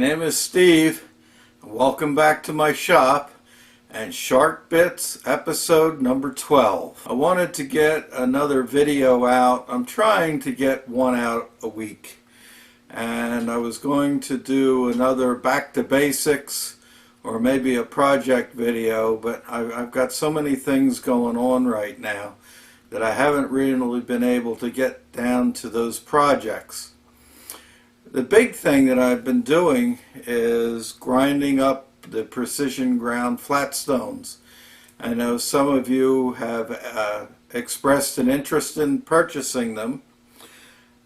My name is Steve. Welcome back to my shop and Shark Bits episode number 12. I wanted to get another video out. I'm trying to get one out a week. And I was going to do another back to basics or maybe a project video, but I've got so many things going on right now that I haven't really been able to get down to those projects. The big thing that I've been doing is grinding up the precision ground flat stones. I know some of you have expressed an interest in purchasing them,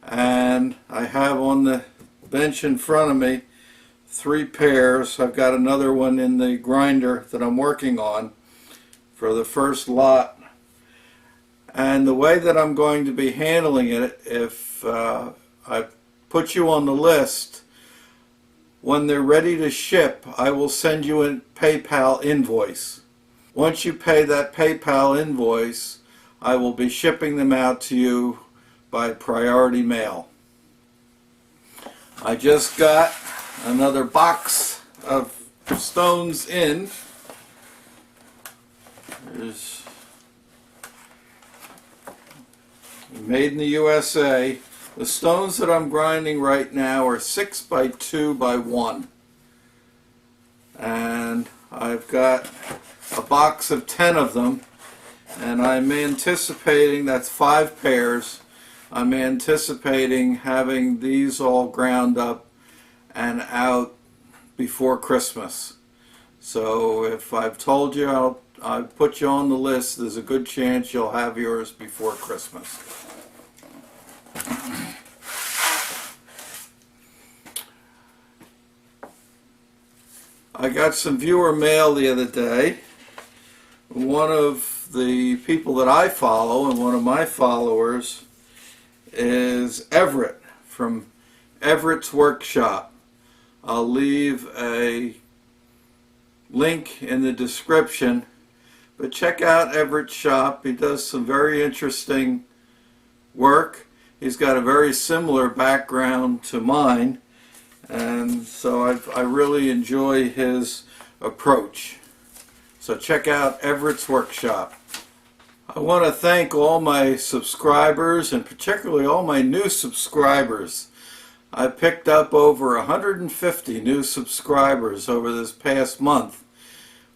and I have on the bench in front of me 3 pairs. I've got another one in the grinder that I'm working on for the first lot. And the way that I'm going to be handling it, if I put you on the list, when they're ready to ship, I will send you a PayPal invoice. Once you pay that PayPal invoice, I will be shipping them out to you by priority mail. I just got another box of stones in. There's made in the USA. The stones that I'm grinding right now are 6 by 2 by 1. And I've got a box of 10 of them. And I'm anticipating, that's 5 pairs, I'm anticipating having these all ground up and out before Christmas. So if I've told you I'll put you on the list, there's a good chance you'll have yours before Christmas. I got some viewer mail the other day. One of the people that I follow and one of my followers is Everett from Everett's Workshop. I'll leave a link in the description, but check out Everett's shop. He does some very interesting work. He's got a very similar background to mine, and so I really enjoy his approach. So check out Everett's Workshop. I want to thank all my subscribers, and particularly all my new subscribers. I picked up over 150 new subscribers over this past month.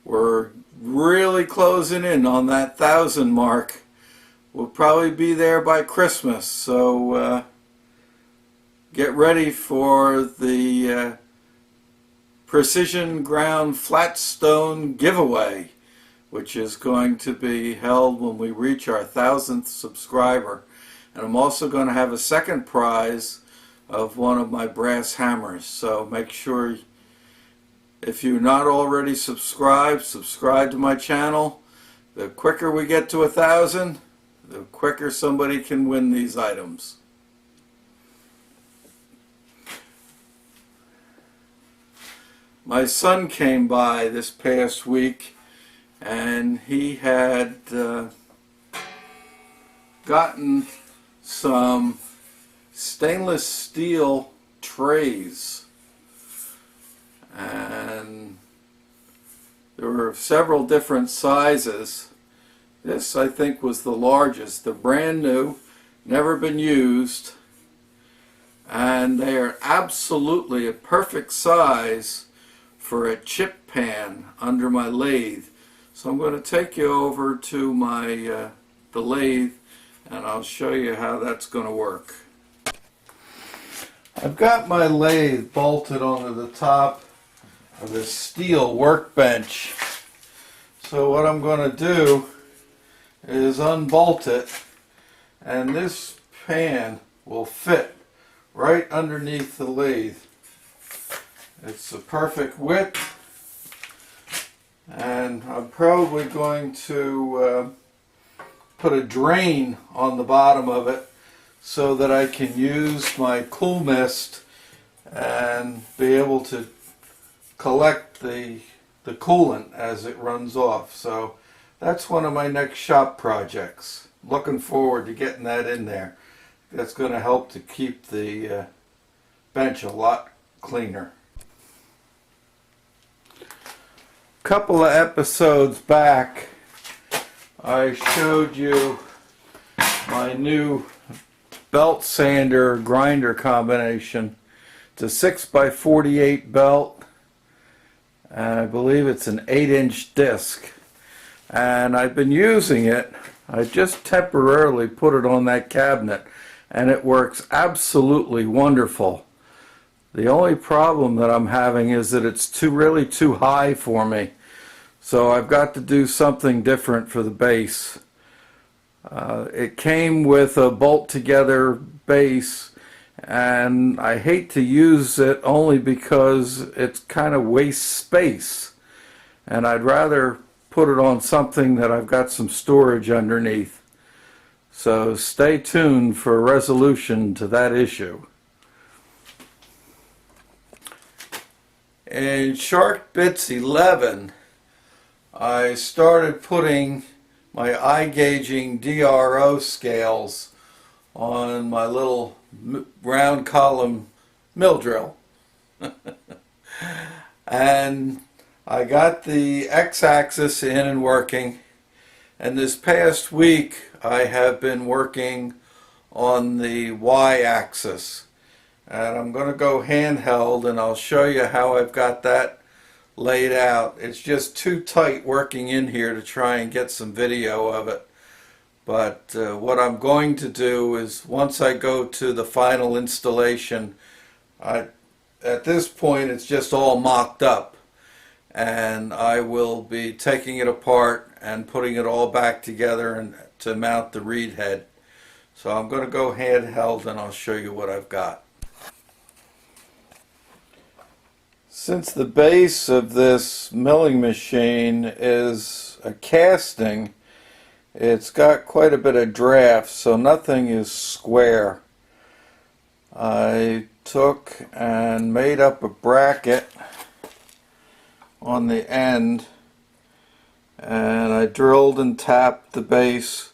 We're really closing in on that 1,000 mark. We'll probably be there by Christmas, so get ready for the Precision Ground Flat Stone giveaway, which is going to be held when we reach our 1,000th subscriber. And I'm also going to have a second prize of one of my brass hammers. So make sure, if you're not already subscribed, subscribe to my channel. The quicker we get to 1,000, the quicker somebody can win these items. My son came by this past week, and he had gotten some stainless steel trays, and there were several different sizes. This, I think, was the largest. They're brand new, never been used, and they are absolutely a perfect size for a chip pan under my lathe. So I'm going to take you over to my the lathe, and I'll show you how that's going to work. I've got my lathe bolted onto the top of this steel workbench. So what I'm going to do is unbolt it, and this pan will fit right underneath the lathe. It's the perfect width, and I'm probably going to put a drain on the bottom of it so that I can use my cool mist and be able to collect the coolant as it runs off. So that's one of my next shop projects. Looking forward to getting that in there. That's going to help to keep the bench a lot cleaner. couple of episodes back, I showed you my new belt sander grinder combination. It's a 6x48 belt, and I believe it's an 8-inch disc. And I've been using it. I just temporarily put it on that cabinet, and it works absolutely wonderful. The only problem that I'm having is that it's really too high for me. So I've got to do something different for the base. It came with a bolt together base, and I hate to use it only because it kind of wastes space. And I'd rather put it on something that I've got some storage underneath. So stay tuned for a resolution to that issue. In Shark Bits 11, I started putting my Igaging DRO scales on my little round column mill drill. And I got the x-axis in and working, and this past week I have been working on the y-axis. And I'm going to go handheld, and I'll show you how I've got that laid out. It's just too tight working in here to try and get some video of it. But what I'm going to do is, once I go to the final installation, at this point it's just all mocked up, and I will be taking it apart and putting it all back together and to mount the reed head. So I'm going to go handheld, and I'll show you what I've got. Since the base of this milling machine is a casting, it's got quite a bit of draft, so nothing is square. I took and made up a bracket on the end, and I drilled and tapped the base.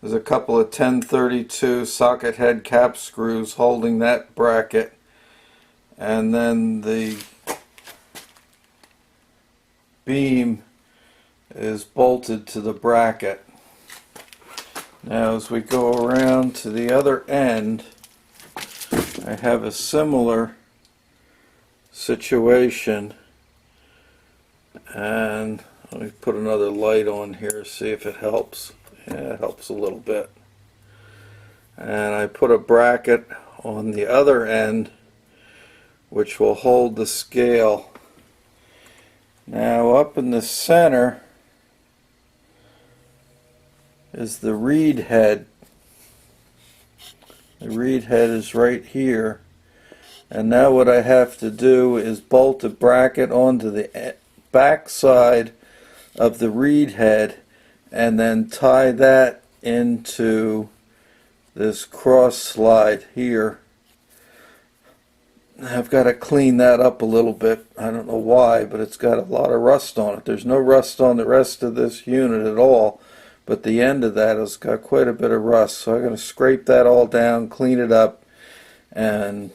There's a couple of 1032 socket head cap screws holding that bracket, and then the beam is bolted to the bracket. Now as we go around to the other end, I have a similar situation, and let me put another light on here, see if it helps. Yeah, it helps a little bit. And I put a bracket on the other end which will hold the scale. Now up in the center is the reed head. The reed head is right here, and now what I have to do is bolt a bracket onto the back side of the reed head and then tie that into this cross slide here. I've got to clean that up a little bit. I don't know why, but it's got a lot of rust on it. There's no rust on the rest of this unit at all, but the end of that has got quite a bit of rust. So I'm going to scrape that all down, clean it up, and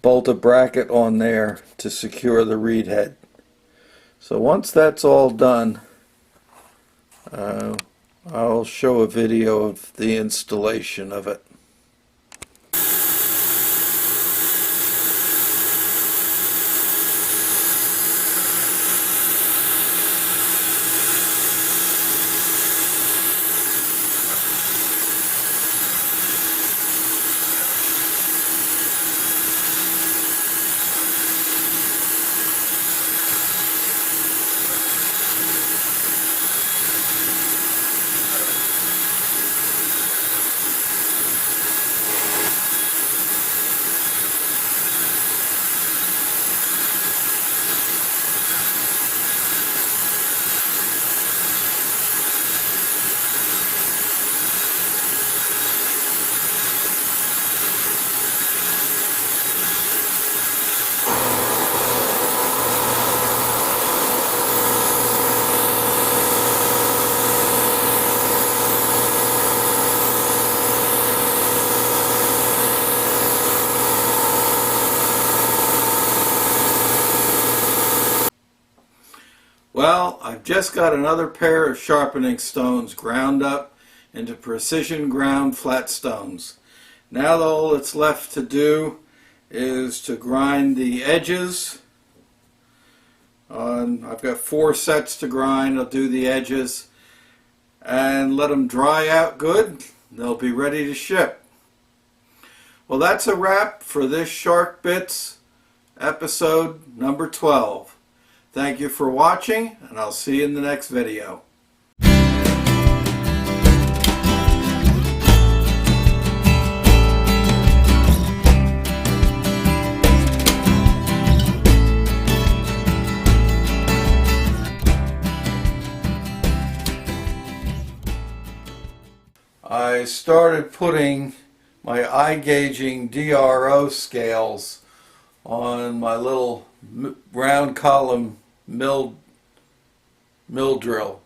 bolt a bracket on there to secure the reed head. So once that's all done, I'll show a video of the installation of it. Well, I've just got another pair of sharpening stones ground up into precision ground flat stones. Now all that's left to do is to grind the edges. I've got 4 sets to grind. I'll do the edges and let them dry out good. They'll be ready to ship. Well, that's a wrap for this Shark Bits episode number 12. Thank you for watching, and I'll see you in the next video. I started putting my Igaging DRO scales on my little round column mill drill.